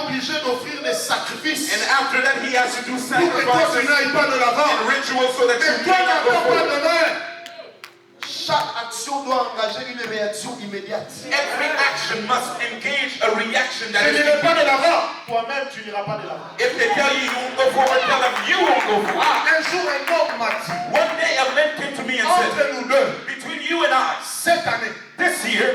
obligé d'offrir des sacrifices. And after that, he has to do Pour que toi, tu sacrifices n'ailles pas de l'avant. and rituals so that Mais you toi, cannot go n'attends pas forward. demain. Chaque action doit engager une réaction immédiate. Every action must engage a reaction Je that is n'irai pas de immediate. l'avant. Toi-même, tu n'iras pas de l'avant. If they tell you you won't go forward, tell them you won't go forward. Un jour, un homme m'a dit, One day a man came to me and entre said, nous deux, between you and I, cette année, this year,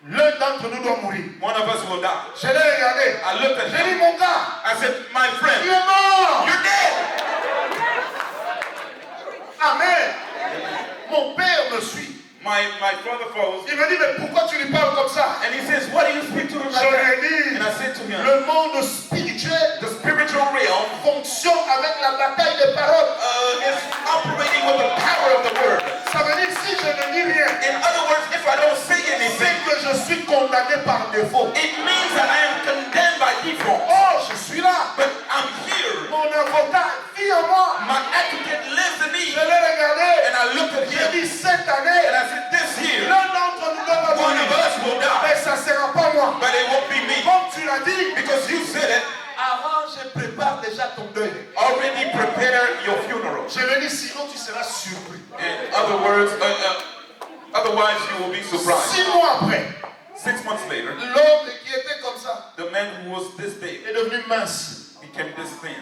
l'un d'entre nous doit mourir. one of us will die. Je l'ai regardé. I looked at J'ai dit, him. mon gars, I said, my tu friend, es mort. you're dead. Amen. Mon père me suit. My brother follows. Il me dit, mais pourquoi tu lui parles comme ça? And he says, what do you speak to him Je like lui that? ai dit, And I said to him, le monde spirituel the spiritual realm fonctionne avec la bataille des paroles. is operating with the power of the word. Ça veut dire si je ne dis rien, In other words, if I don't say c'est anything, que je suis condamné par défaut. it means that I am condemned by default. Oh, je suis là. But I'm here. Mon avocat vit en moi. My advocate lives in me. Je l'ai regardé. And I looked at J'ai him dit cette and année, I said, this year, l'un d'entre nous doit one of mourir. us will die. Mais ça ne sera pas moi. But it won't be me. Comme tu l'as dit, Because you said it. avant je prépare déjà ton deuil. Already prepare your funeral. Je lui ai dit sinon tu seras surpris. In other words, otherwise you will be surprised. 6 mois après, 6 months later, l'homme qui était comme ça the man who was this big est devenu mince. became this thin.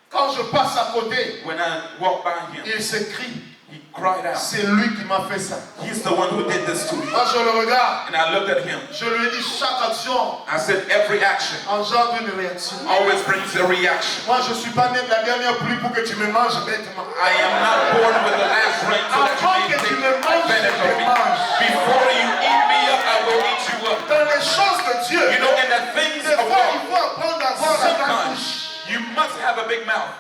Quand je passe à côté, When I walked by him, il s'écrie, he cried out. c'est lui qui m'a fait ça. He's the one who did this to me. Moi je le regarde, And I looked at him. je lui ai dit chaque action I said, every action engendre une réaction. always brings a reaction. Moi je ne suis pas né de la dernière pluie pour que tu me manges bêtement. I am not born with the last rain so that Avant you que may tu take me manges, advantage je of te me. mange. Before you eat me up, I will eat you up. Dans les choses de Dieu, You know, in the things des of fois il God, faut apprendre à avoir la grande sometimes bouche. you must have a big mouth.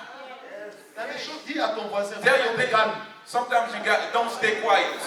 Dans les choses, dis à ton voisin, Tell your sois neighbor, calme. sometimes you don't stay quiet.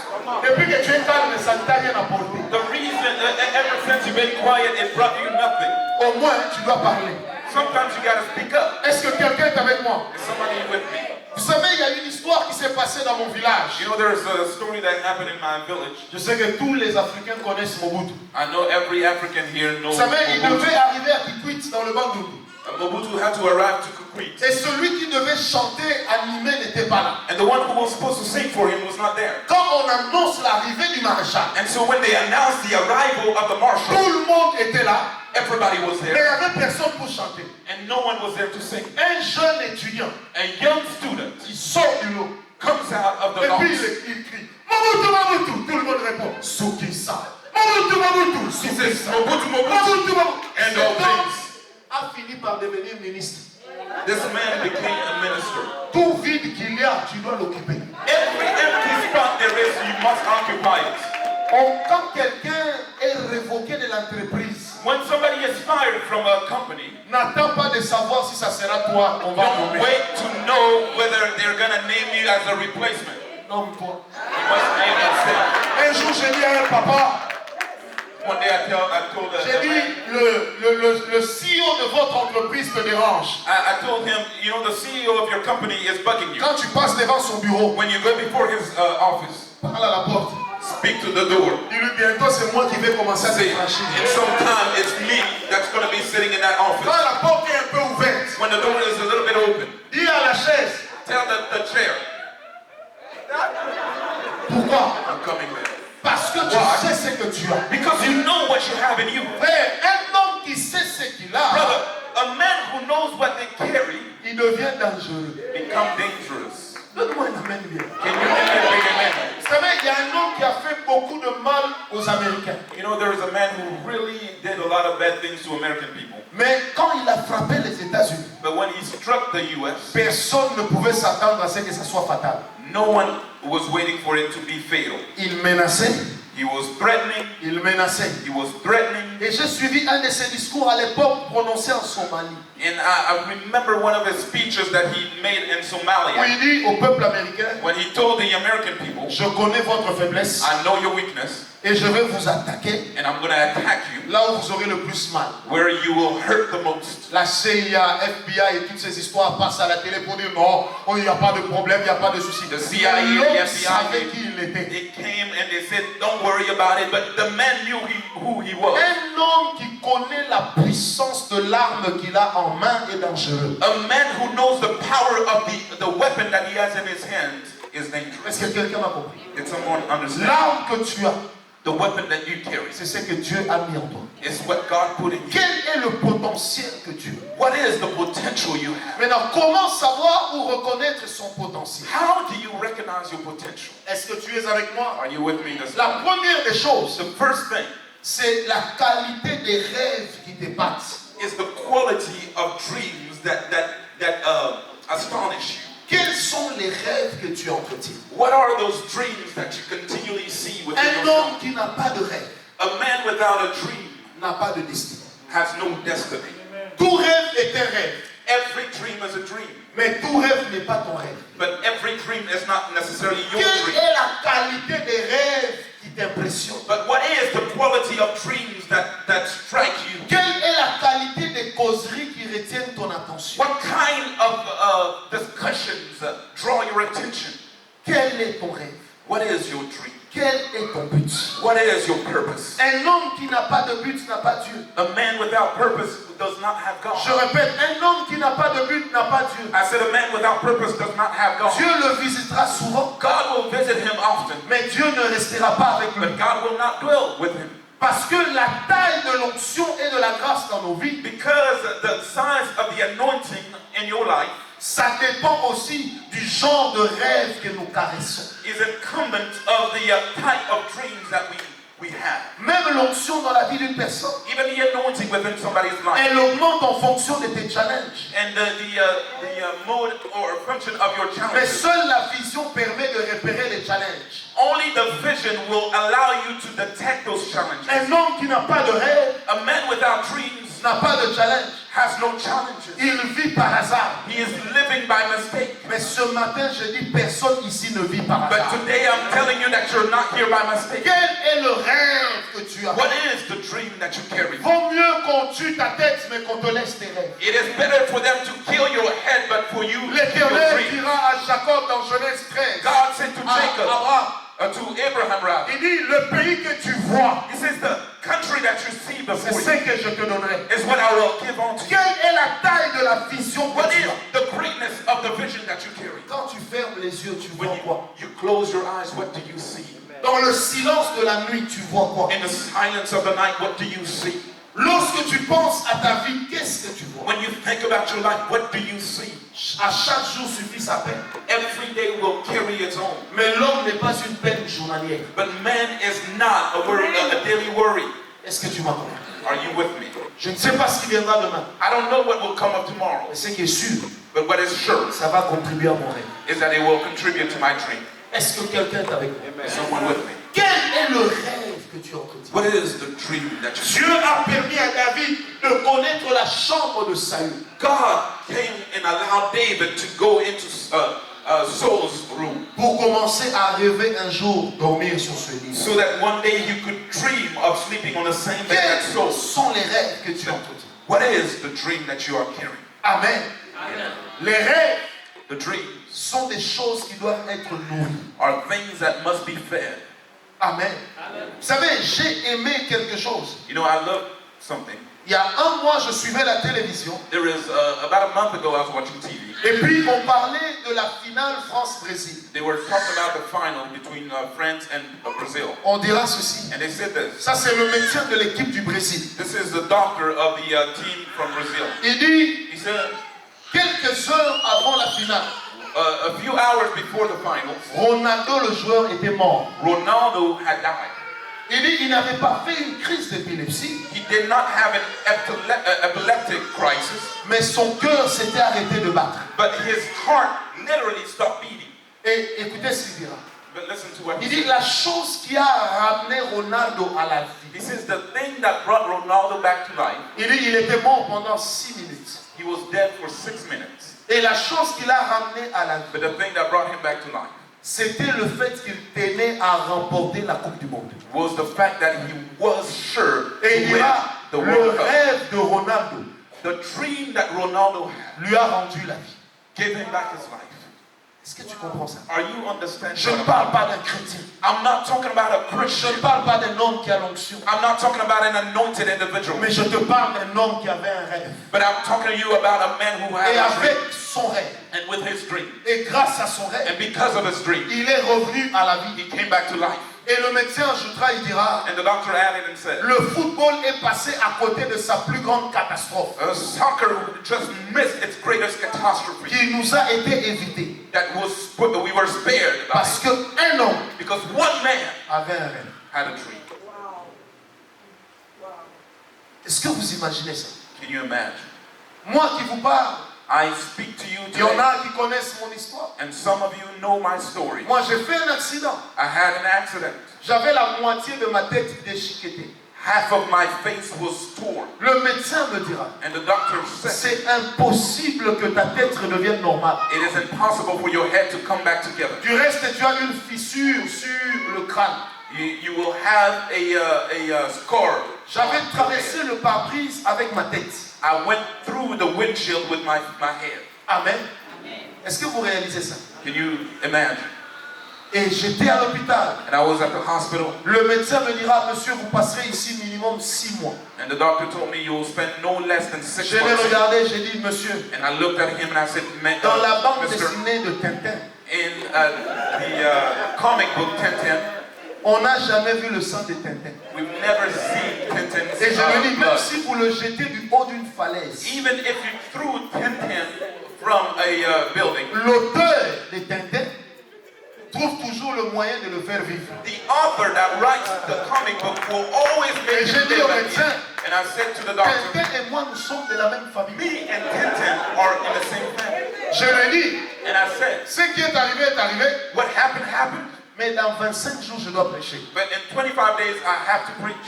Depuis que tu es calme, ça ne t'a rien apporté. The reason, ever since you've been quiet, it brought you nothing. Au moins, tu dois parler. Sometimes you gotta speak up. Est-ce que quelqu'un est avec moi? Is somebody with me? Vous savez, il y a une histoire qui s'est passée dans mon village. You know, there's a story that happened in my village. Je sais que tous les Africains connaissent Mobutu. I know every African here knows Vous savez, il Mobutu. devait arriver à Kikwit dans le Bandundu. Mobutu had to arrive to Kukwit. Et celui qui devait chanter, animer, n'était pas là. And the one who was supposed to sing for him was not there. Quand on annonce l'arrivée du maréchal, And so when they announced the arrival of the marshal, tout le monde était là, everybody was mais il there. n'y avait personne pour chanter. And no one was there to sing. Un jeune étudiant A young student qui sort du lot, comes out of the et puis lounge. il crie Mobutu, Mobutu. Tout le monde répond Soukissa. Mobutu, Mobutu. He says, Soukissa. Mobutu, Mobutu. Mobutu, Mobutu. And Cet all homme things. a fini par devenir ministre. This man became a minister. Tout vide qu'il y a, tu dois l'occuper. Every empty spot there is, you must occupy it. Quand quelqu'un est révoqué de l'entreprise, When somebody is fired from a company, n'attends pas de savoir si ça sera toi qu'on va don't nommer. wait to know whether they're going to name you as a replacement. Nomme-toi. You must name yourself. Un jour, j'ai dit à un papa, One day I told j'ai dit, le CEO de votre entreprise te dérange. I told him, you know, the CEO of your company is bugging you. Quand tu passes devant son bureau, When you go before his office, parle à la porte. speak to the door. Dis-lui, bientôt c'est moi qui vais commencer à te Say, franchir. in some time, it's me that's going to be sitting in that Quand office. la porte est un peu ouverte, When the door is a little bit open, dis à la chaise, tell the chair, pourquoi? I'm coming there. Parce que tu Why? sais ce que tu as. Because you know what you have in you. Frère, un homme qui sait ce qu'il a, Brother, a man who knows what they carry il devient dangereux. become dangerous. Donne-moi un amen bien. Can you give me a big amen? Vous savez, il y a un homme qui a fait beaucoup de mal aux Américains. You know, there is a man who really did a lot of bad things to American people. Mais quand il a frappé les États-Unis, But when he struck the U.S., personne ne pouvait s'attendre à ce que ça soit fatal. no one was waiting for it to be fatal. Il menaçait, He was threatening. il menaçait. He was threatening. Et j'ai suivi un de ses discours à l'époque prononcé en Somalie. And I remember one of his speeches that he made in Où Somalia il dit au peuple américain, when he told the American people, je connais votre faiblesse, I know your weakness, Et je vais vous attaquer and I'm going to attack you là où vous aurez le plus mal. where you will hurt the most. La CIA, FBI et toutes ces histoires passent à la télé pour dire non, oh, il n'y a pas de problème, il n'y a pas de souci. The CIA, L'homme the savait FBI, qui il était. they came and they said, don't worry about it, but the man knew who he was. Un homme qui connaît la puissance de l'arme qu'il a en main est dangereux. A man who knows the power of the weapon that he has in his hand is dangerous. Est-ce que quelqu'un m'a compris? Did someone understand? L'arme que tu as, The weapon that you carry c'est ce que Dieu a mis en toi. is what God put in you. Quel est le potentiel que tu as? What is the potential you have? Maintenant, comment savoir ou reconnaître son potentiel? How do you recognize your potential? Est-ce que tu es avec moi? Are you with me this La morning? première des choses, The first thing c'est la qualité des rêves qui te battent. is the quality of dreams that astonish you. Quels sont les rêves que tu entretiens? What are those dreams that you continually see within Un yourself? homme qui n'a pas de rêve A man without a dream n'a pas de destinée. has no destiny. Tout rêve est un rêve, Every dream is a dream, mais tout rêve n'est pas ton rêve. but every dream is not necessarily your Quelle dream. est la qualité des rêves qui t'impressionnent? But what is the quality of dreams that strike you? Quelle est la qualité des causeries qui retiennent ton attention? What kind of discussions draw your attention? Quel est ton rêve? What is your dream? Quel est ton but? What is your purpose? Un homme qui n'a pas de but n'a pas Dieu. A man without purpose does not have Je God. répète, un homme qui n'a pas de but n'a pas Dieu. I said a man without purpose does not have God. Dieu le visitera souvent, God will visit him often, mais Dieu ne restera pas avec lui. but God will not dwell with him. Parce que la taille de l'onction et de la grâce dans nos vies, Because the size of the anointing in your life ça dépend aussi du genre de rêve que nous caressons. is incumbent of the type of dreams that we have. Même l'onction dans la vie d'une personne, Even the anointing within somebody's life. elle augmente en fonction de tes challenges. And the mode or function of your Mais challenges. seule la vision permet de repérer les challenges. Only the vision will allow you to detect those challenges. Un homme qui n'a pas de rêve A man without dreams n'a pas de challenge. has no challenges. Il vit par hasard. He is living by mistake. Mais ce matin, je dis, personne ici ne vit par But hasard. today I'm telling you that you're not here by mistake. Quel est le rêve que tu as? What is the dream that you carry? Vaut mieux qu'on tue ta tête, mais qu'on te laisse tes rêves. It is better for them to kill your head, but for you to keep your L'Éternel dream. dira à Jacob dans Genèse 13, God said to à Jacob, Abraham, to Abraham rather, il dit, le pays que tu vois, he says the country that you see c'est before ce you que je te donnerai. is what I will give unto you. Quelle est la taille de la vision que What tu is as? the greatness of the vision that you carry? Quand tu fermes les yeux, tu vois When quoi? you close your eyes, what do you see? Dans le silence de la nuit, tu vois quoi? In the silence of the night, what do you see? Lorsque tu penses à ta vie, qu'est-ce que tu vois? When you think about your life, what do you see? À chaque jour suffit sa peine. Every day will carry its own. Mais l'homme n'est pas une peine journalière. But man is not a daily worry. Est-ce que tu m'as compris? Are you with me? Je ne sais pas ce qui viendra demain. I don't know what will come up tomorrow, Mais ce qui est sûr, but what is sure ça va contribuer à mon rêve. is that it will contribute to my dream. Est-ce que quelqu'un est avec moi? Is someone with me? Quel est le rêve que tu entretiens? What is the dream that you Dieu a permis à David de connaître la chambre de Saül. God came and allowed David to go into Saul's room Pour commencer à rêver un jour dormir sur ce lit. so that one day he could dream of sleeping on the same bed as Quels Saul. sont les rêves que tu entretiens? What is the dream that you are carrying? Amen. Les rêves The dreams sont des choses qui doivent être nourries. are things that must be fed. Amen. Vous savez, j'ai aimé quelque chose. You know, I love something. Il y a un mois, je suivais la télévision. There is about a month ago, I was watching TV. Et puis, on parlait de la finale France-Brésil. They were talking about the final between France and Brazil. On dira ceci. And they said this. Ça, c'est le médecin de l'équipe du Brésil. This is the doctor of the team from Brazil. Il dit, He said, quelques heures avant la finale, a few hours before the finals, Ronaldo, le joueur, était mort. Ronaldo had died. Il dit, il n'avait pas fait une crise d'épilepsie, He did not have an epileptic crisis, mais son cœur s'était arrêté de battre. but his heart literally stopped beating. Et écoutez ce qu'il dira. But listen to what Il he dit, said. la chose qui a ramené Ronaldo à la vie. He says the thing that brought Ronaldo back to life, Il dit, il était mort pendant 6 minutes. he was dead for 6 minutes. Et la chose qui l'a ramené à la vie, But the thing that brought him back to life c'était le fait qu'il tenait à remporter la Coupe du Monde. Was the fact that he was sure Et to il win dira, the le World Cup. rêve de Ronaldo The dream that Ronaldo had lui a rendu la vie. gave him back his life. Est-ce que tu comprends ça? Are you understanding? Je ne parle pas d'un chrétien. I'm not talking about a Je Christian. ne parle pas d'un homme qui a l'onction. I'm not talking about an anointed individual. Mais je te parle d'un homme qui avait un rêve. But I'm talking to you about a man who had Et a dream. avec son rêve, And with his dream. et grâce à son rêve, And because of his dream, il est revenu à la vie. he came back to life. Et le médecin ajoutera, il dira, And the doctor added and said, le football est passé à côté de sa plus grande catastrophe, soccer just missed its greatest catastrophe qui nous a été évité. that we were spared by Parce qu'un homme because one man avait un rêve. had a dream. Est-ce que vous imaginez ça? Can you imagine? Moi qui vous parle, I speak to you il y en today, a qui connaissent mon histoire. and some of you know my story. Moi j'ai fait un accident. I had an accident. J'avais la moitié de ma tête déchiquetée. Half of my face was torn. Le médecin me dira, And the doctor said, c'est impossible que ta tête redevienne normale. it is impossible for your head to come back together. Du reste, tu as une fissure sur le crâne. You will have a scar. J'avais traversé le pare-brise avec ma tête. I went through the windshield with my head. Amen. Est-ce que vous réalisez ça? Can you imagine? Et j'étais à l'hôpital. And I was at the hospital, Le médecin me dira, monsieur, vous passerez ici minimum 6 mois. and the doctor told me you will spend no less than 6 Je l'ai months. regardé, j'ai dit, monsieur, And I looked at him and I said, dans la bande Mister, dessinée de Tintin, in the comic book Tintin, on n'a jamais vu le sang de Tintin. we've never seen Tintin's Et je me dis, même blood. si vous le jetez du haut d'une falaise, Even if you threw Tintin from a building, l'auteur de Tintin trouve toujours le moyen de le faire vivre. the author that writes the comic book will always Et make j'ai it dit live au again. médecin, And I said to the doctor, Tintin et moi, nous sommes de la même famille. me and Tintin are in the same family. Je lui dis, And I said, ce qui est arrivé est arrivé, what happened, happened. mais dans 25 jours, je dois prêcher. But in 25 days, I have to preach.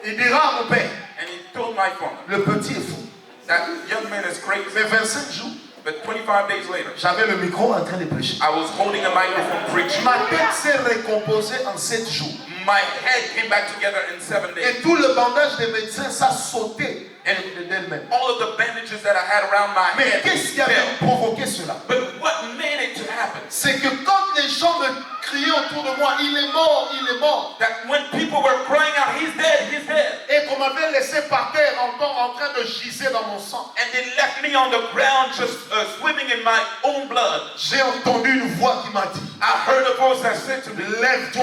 Il dira à mon père, And he told my father, le petit est fou. that young man is crazy. Mais 25 jours, But 25 days later, j'avais le micro en train de prêcher. I was holding a microphone preaching. Ma tête s'est recomposée en 7 jours. My head came back together in 7 days. Et tout le bandage des médecins, ça sautait d'elle-même. All of the bandages that I had around my Mais head qu'est-ce qui avait fell. provoqué cela? But what made it to happen? C'est que quand les gens me criaient autour de moi, il est mort, il est mort. That when people were crying out, he's dead, he's dead. Et qu'on m'avait laissé par terre en train de giser dans mon sang. And they left me on the ground just swimming in my own blood. J'ai entendu une voix qui m'a dit, I heard a voice that said to me, lève-toi.